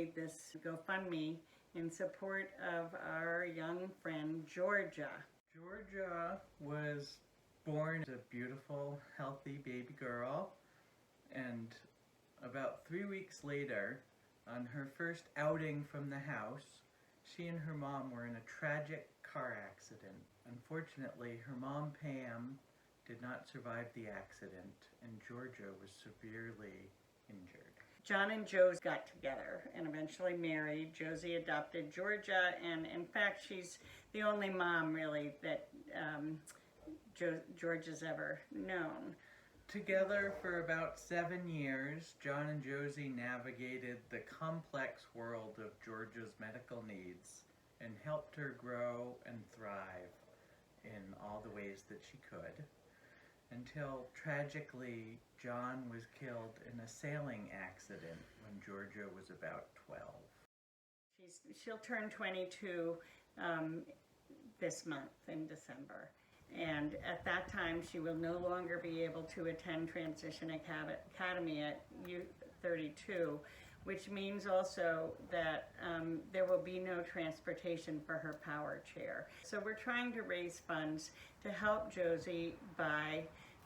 made this GoFundMe in support of our young friend Georgia. Georgia was born as a beautiful, healthy baby girl, and about 3 weeks later, on her first outing from the house, she and her mom were in a tragic car accident. Unfortunately, her mom, Pam, did not survive the accident, and Georgia was severely injured. John and Josie got together and eventually married. Josie adopted Georgia, and in fact, she's the only mom, really, that Georgia's ever known. Together for about 7 years, John and Josie navigated the complex world of Georgia's medical needs and helped her grow and thrive in all the ways that she could, until tragically John was killed in a sailing accident when Georgia was about 12. She'll turn 22 this month in December. And at that time, she will no longer be able to attend Transition Academy at U32, which means also that there will be no transportation for her power chair. So we're trying to raise funds to help Josie buy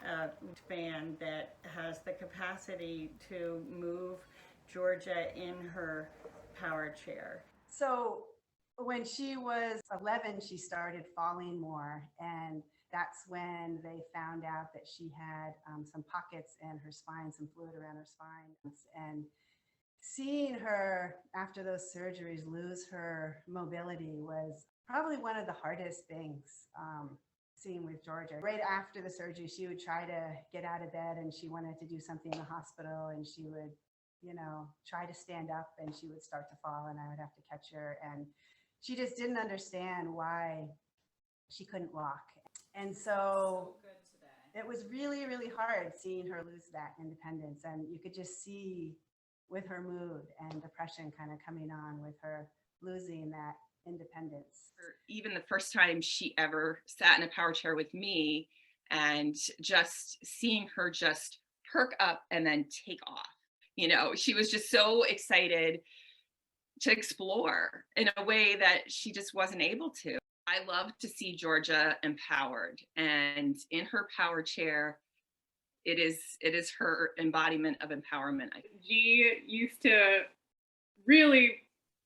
a van that has the capacity to move Georgia in her power chair. So when she was 11, she started falling more, and that's when they found out that she had some pockets in her spine, some fluid around her spine. And seeing her after those surgeries lose her mobility was probably one of the hardest things seeing with Georgia. Right after the surgery, she would try to get out of bed and she wanted to do something in the hospital, and she would, try to stand up and she would start to fall and I would have to catch her. And she just didn't understand why she couldn't walk. And so it was really, really hard seeing her lose that independence. And you could just see with her mood and depression kind of coming on with her losing that independence. Even the first time she ever sat in a power chair with me, and just seeing her just perk up and then take off. She was just so excited to explore in a way that she just wasn't able to. I love to see Georgia empowered, and in her power chair, it is her embodiment of empowerment. She used to really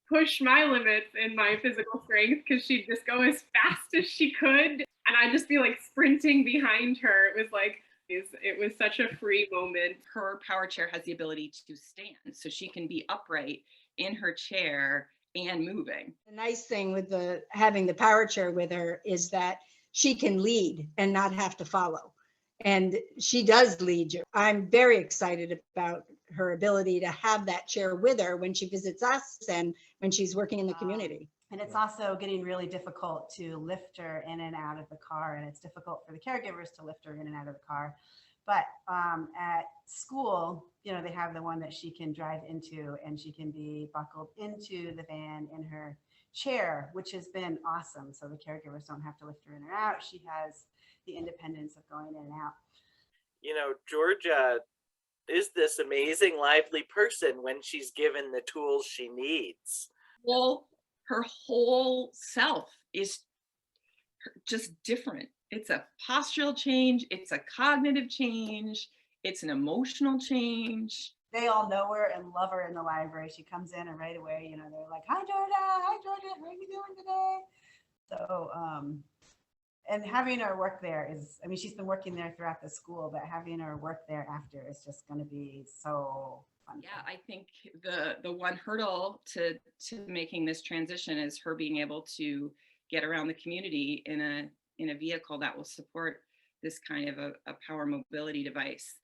push my limits in my physical strength because she'd just go as fast as she could, and I'd just be like sprinting behind her. It was such a free moment. Her power chair has the ability to stand, so she can be upright in her chair and moving. The nice thing with having the power chair with her is that she can lead and not have to follow. And she does lead you. I'm very excited about her ability to have that chair with her when she visits us and when she's working in the community. And it's also getting really difficult to lift her in and out of the car. And it's difficult for the caregivers to lift her in and out of the car. But at school, they have the one that she can drive into, and she can be buckled into the van in her chair, which has been awesome. So the caregivers don't have to lift her in or out. She has the independence of going in and out. Georgia is this amazing, lively person when she's given the tools she needs. Well, her whole self is just different. It's a postural change. It's a cognitive change. It's an emotional change. They all know her and love her in the library. She comes in and right away, they're like, "Hi, Georgia, how are you doing today?" So, and having her work there she's been working there throughout the school, but having her work there after is just going to be so fun. Yeah, I think the one hurdle to making this transition is her being able to get around the community in a vehicle that will support this kind of a power mobility device.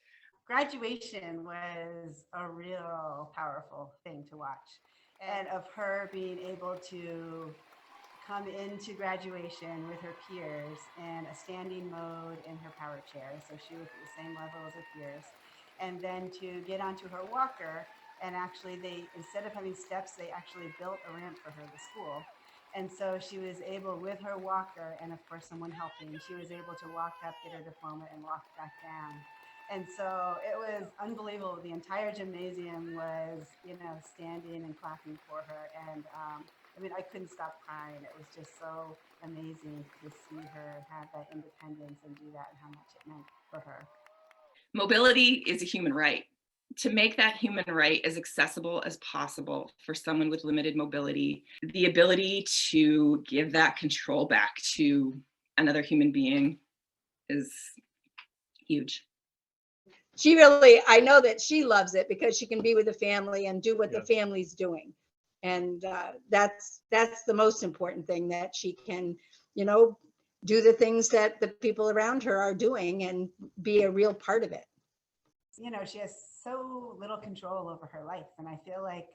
Graduation was a real powerful thing to watch, and of her being able to come into graduation with her peers in a standing mode in her power chair, so she was at the same level as her peers, and then to get onto her walker, and actually instead of having steps, they actually built a ramp for her to school. And so she was able, with her walker and of course someone helping, she was able to walk up, get her diploma, and walk back down. And so it was unbelievable. The entire gymnasium was, standing and clapping for her. And I mean, I couldn't stop crying. It was just so amazing to see her have that independence and do that and how much it meant for her. Mobility is a human right. To make that human right as accessible as possible for someone with limited mobility, the ability to give that control back to another human being is huge. I know that she loves it because she can be with the family and do what the family's doing. And that's the most important thing, that she can, do the things that the people around her are doing and be a real part of it. She has so little control over her life. And I feel like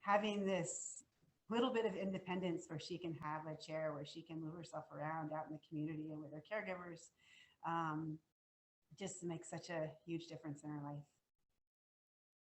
having this little bit of independence where she can have a chair where she can move herself around out in the community and with her caregivers just makes such a huge difference in her life.